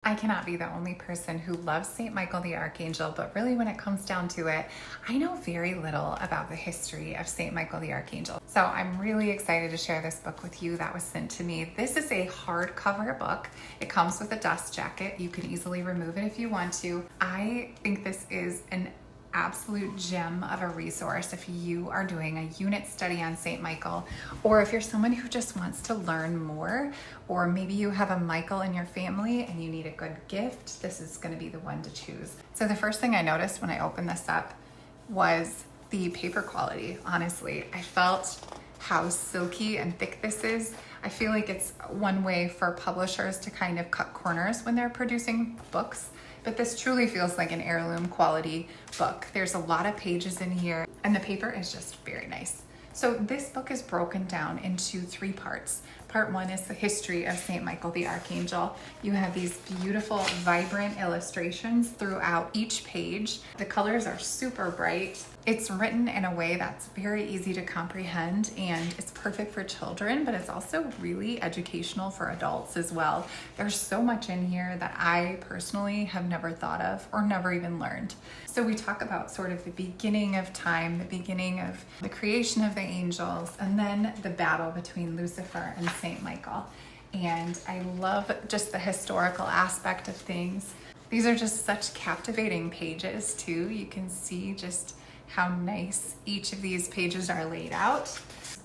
I cannot be the only person who loves St. Michael the Archangel, but really when it comes down to it, I know very little about the history of St. Michael the Archangel. So I'm really excited to share this book with you that was sent to me. This is a hardcover book. It comes with a dust jacket. You can easily remove it if you want to. I think this is an absolute gem of a resource if you are doing a unit study on St. Michael, or if you're someone who just wants to learn more, or maybe you have a Michael in your family and you need a good gift, this is going to be the one to choose. So the first thing I noticed when I opened this up was the paper quality. Honestly, I felt how silky and thick this is. I feel like it's one way for publishers to kind of cut corners when they're producing books, but this truly feels like an heirloom quality book. There's a lot of pages in here and the paper is just very nice. So this book is broken down into 3 parts. Part 1 is the history of St. Michael the Archangel. You have these beautiful, vibrant illustrations throughout each page. The colors are super bright. It's written in a way that's very easy to comprehend, and it's perfect for children, but it's also really educational for adults as well. There's so much in here that I personally have never thought of or never even learned. So we talk about sort of the beginning of time, the beginning of the creation of the angels, and then the battle between Lucifer and St. Michael. And I love just the historical aspect of things. These are just such captivating pages too. You can see just how nice each of these pages are laid out.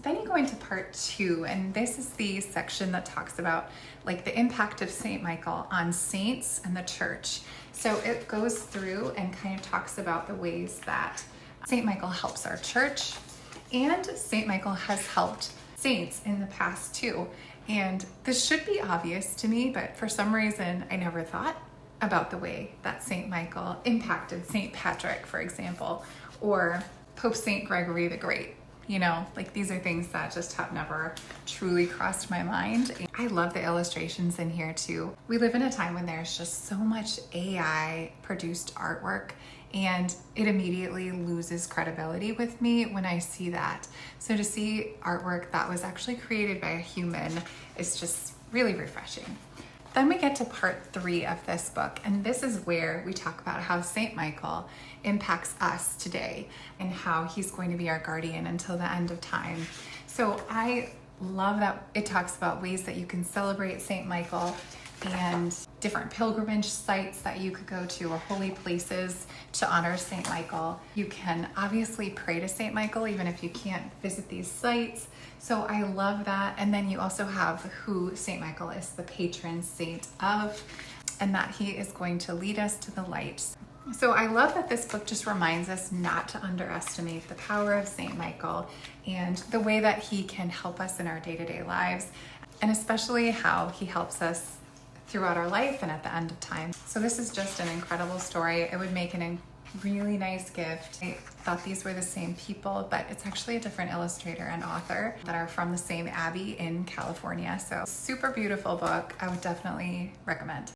Then you go into part 2, and this is the section that talks about like the impact of St. Michael on saints and the church. So it goes through and kind of talks about the ways that St. Michael helps our church, and St. Michael has helped saints in the past too. And this should be obvious to me, but for some reason I never thought about the way that St. Michael impacted St. Patrick, for example, or Pope St. Gregory the Great. You know, like these are things that just have never truly crossed my mind. I love the illustrations in here too. We live in a time when there's just so much AI produced artwork, and it immediately loses credibility with me when I see that. So to see artwork that was actually created by a human is just really refreshing. Then we get to part 3 of this book, and this is where we talk about how St. Michael impacts us today and how he's going to be our guardian until the end of time. So I love that it talks about ways that you can celebrate St. Michael and different pilgrimage sites that you could go to, or holy places to honor St. Michael. You can obviously pray to St. Michael even if you can't visit these sites. So I love that. And then you also have who St. Michael is the patron saint of, and that he is going to lead us to the light. So I love that this book just reminds us not to underestimate the power of St. Michael and the way that he can help us in our day-to-day lives, and especially how he helps us throughout our life and at the end of time. So this is just an incredible story. It would make a really nice gift. I thought these were the same people, but it's actually a different illustrator and author that are from the same abbey in California. So super beautiful book. I would definitely recommend.